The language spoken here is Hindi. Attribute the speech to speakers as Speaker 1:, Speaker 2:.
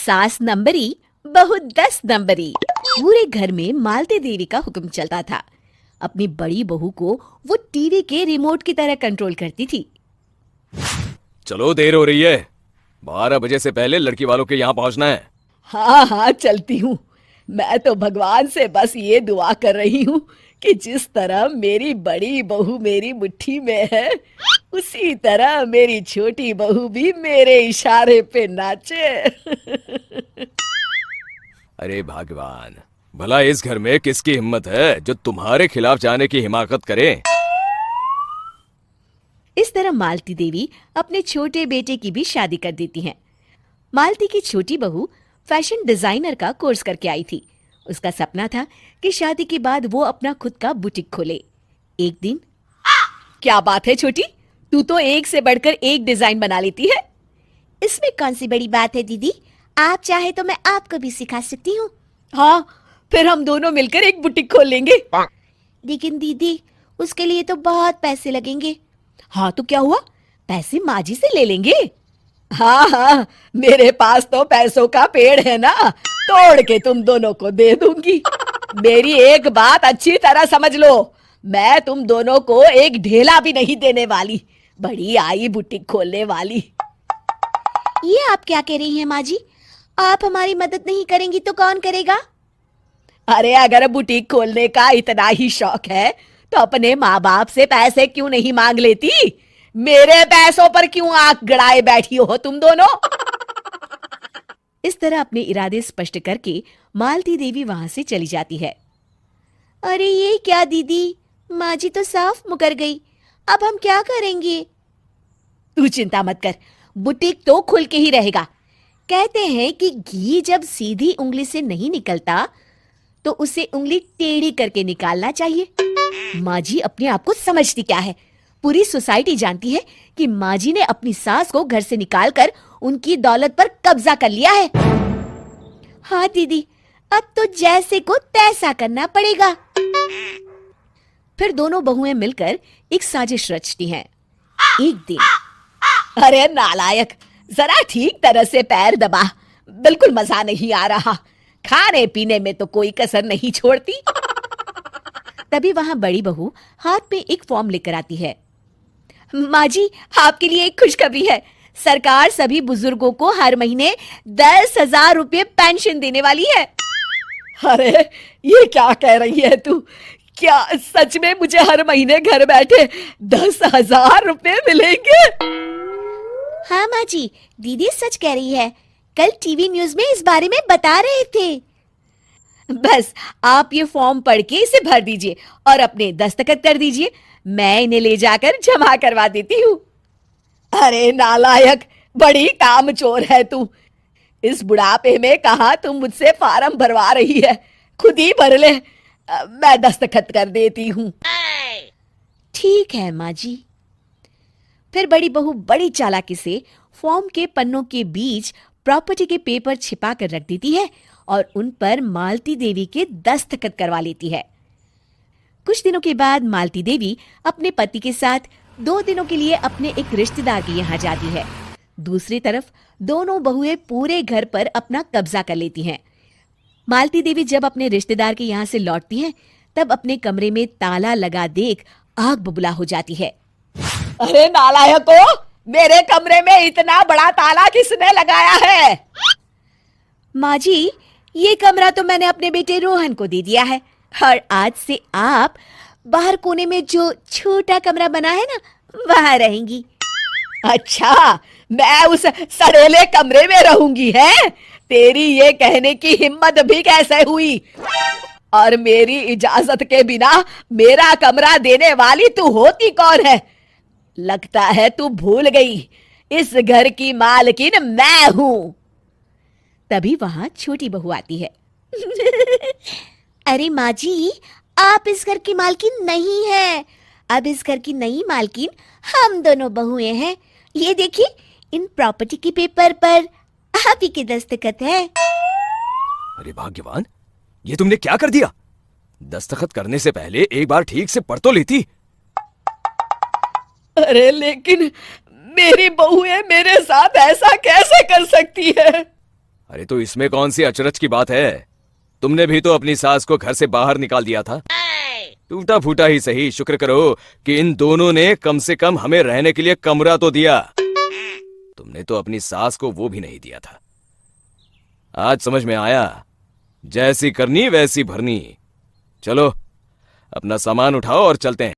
Speaker 1: सास नंबरी बहू 10 नंबरी। पूरे घर में मालती देवी का हुक्म चलता था। अपनी बड़ी बहू को वो टीवी के रिमोट की तरह कंट्रोल करती थी।
Speaker 2: चलो, देर हो रही है। 12 बजे से पहले लड़की वालों के यहाँ पहुंचना है।
Speaker 3: हाँ हाँ, चलती हूँ। मैं तो भगवान से बस ये दुआ कर रही हूँ कि जिस तरह मेरी बड़ी बहू मेरी मुट्ठी में है, उसी तरह मेरी छोटी बहू भी मेरे इशारे पे नाचे।
Speaker 2: अरे भगवान, भला इस घर में किसकी हिम्मत है जो तुम्हारे खिलाफ जाने की हिमाकत करे।
Speaker 1: इस तरह मालती देवी अपने छोटे बेटे की भी शादी कर देती हैं। मालती की छोटी बहू फैशन डिजाइनर का कोर्स करके आई थी। उसका सपना था कि शादी के बाद वो अपना खुद का बुटीक खोले। एक दिन,
Speaker 3: क्या बात है छोटी, तू तो एक से बढ़कर एक डिजाइन बना लेती है।
Speaker 4: इसमें कौन सी बड़ी बात है दीदी, आप चाहे तो मैं आपको भी सिखा सकती हूँ।
Speaker 3: हाँ, फिर हम दोनों मिलकर एक बुटीक खोल लेंगे।
Speaker 4: लेकिन दीदी, उसके लिए तो बहुत पैसे लगेंगे।
Speaker 3: हाँ तो क्या हुआ, पैसे माँ जी से ले लेंगे। हाँ हाँ, मेरे पास तो पैसों का पेड़ है ना, तोड़ के तुम दोनों को दे दूंगी। मेरी एक बात अच्छी तरह समझ लो, मैं तुम दोनों को एक ढेला भी नहीं देने वाली। बड़ी आई बुटीक खोलने वाली।
Speaker 4: ये आप क्या कह रही हैं माँ जी? आप हमारी मदद नहीं करेंगी तो कौन करेगा?
Speaker 3: अरे अगर बुटीक खोलने का इतना ही शौक है तो अपने माँ बाप से पैसे क्यों नहीं मांग लेती? मेरे पैसों पर क्यों आंख गड़ाए बैठी हो तुम दोनों?
Speaker 1: इस तरह अपने इरादे स्पष्ट करके मालती देवी वहां से चली जाती है।
Speaker 4: अरे ये क्या दीदी, माँ जी तो साफ मुकर गई। अब हम क्या करेंगे?
Speaker 3: तू चिंता मत कर, बुटीक तो खुल के ही रहेगा।
Speaker 1: कहते हैं कि घी जब सीधी उंगली से नहीं निकलता तो उसे उंगली टेढ़ी करके निकालना चाहिए। माँ जी अपने आप को समझती क्या है? पूरी सोसाइटी जानती है कि माँ जी ने अपनी सास को घर से निकालकर उनकी दौलत पर कब्जा कर लिया है।
Speaker 4: हाँ दीदी, अब तो जैसे को तैसा करना पड़ेगा।
Speaker 1: फिर दोनों बहुएं मिलकर एक साजिश रचती हैं। एक दिन,
Speaker 3: अरे नालायक, जरा ठीक तरह से पैर दबा, बिल्कुल मजा नहीं आ रहा। खाने पीने में तो कोई कसर नहीं छोड़ती।
Speaker 1: तभी वहां बड़ी बहू हाथ में एक फॉर्म लेकर आती है।
Speaker 3: माँ जी, आपके लिए एक खुशखबरी है। सरकार सभी बुजुर्गों को हर महीने 10,000 रुपये पेंशन देने वाली है। अरे ये क्या कह रही है तू? क्या सच में मुझे हर महीने घर बैठे 10,000 रुपये मिलेंगे?
Speaker 4: हाँ माँ जी, दीदी सच कह रही है। कल टीवी न्यूज में इस बारे में बता रहे थे।
Speaker 3: बस आप ये फॉर्म पढ़ के इसे भर दीजिए और अपने दस्तखत कर दीजिए। मैं इन्हें ले जाकर जमा करवा देती हूँ। अरे नालायक, बड़ी कामचोर है तू। इस बुढ़ापे में कहाँ तुम मुझसे फार्म भरवा रही है? खुद ही भर ले, मैं दस्तखत कर देती हूँ।
Speaker 1: ठीक है माँ जी। फिर बड़ी बहू बड़ी चालाकी से फॉर्म के पन्नों के बीच प्रॉपर्टी के पेपर छिपा कर रख देती है और उन पर मालती देवी के दस्तखत करवा लेती है। कुछ दिनों के बाद मालती देवी अपने पति के साथ 2 दिनों के लिए अपने एक रिश्तेदार के यहाँ जाती है। दूसरी तरफ दोनों बहुएं पूरे घर पर अपना कब्जा कर लेती हैं। मालती देवी जब अपने रिश्तेदार के यहाँ से लौटती हैं, तब अपने कमरे में ताला लगा देख आग बबूला हो जाती है।
Speaker 3: अरे नालायको, मेरे कमरे में इतना बड़ा ताला किसने लगाया है?
Speaker 1: माँ जी, ये कमरा तो मैंने अपने बेटे रोहन को दे दिया है और आज से आप बाहर कोने में जो छोटा कमरा बना है ना, वहां रहेंगी।
Speaker 3: अच्छा, मैं उस सड़ेले कमरे में रहूंगी है? तेरी ये कहने की हिम्मत भी कैसे हुई? और मेरी इजाजत के बिना मेरा कमरा देने वाली तू होती कौन है? लगता है तू भूल गई, इस घर की मालकिन मैं हूं।
Speaker 1: तभी वहां छोटी बहू आती है।
Speaker 4: अरे माँ जी, आप इस घर की मालकिन नहीं है। अब इस घर की नई मालकिन हम दोनों बहुएं हैं। ये देखिए, इन प्रॉपर्टी के पेपर पर आप ही के दस्तखत है।
Speaker 2: अरे भाग्यवान, ये तुमने क्या कर दिया? दस्तखत करने से पहले एक बार ठीक से पढ़ तो लेती।
Speaker 3: अरे लेकिन मेरी बहुएं मेरे साथ ऐसा कैसे कर सकती है?
Speaker 2: अरे तो इसमें कौन सी अचरज की बात है? तुमने भी तो अपनी सास को घर से बाहर निकाल दिया था। टूटा फूटा ही सही, शुक्र करो कि इन दोनों ने कम से कम हमें रहने के लिए कमरा तो दिया। तुमने तो अपनी सास को वो भी नहीं दिया था। आज समझ में आया, जैसी करनी वैसी भरनी। चलो अपना सामान उठाओ और चलते हैं।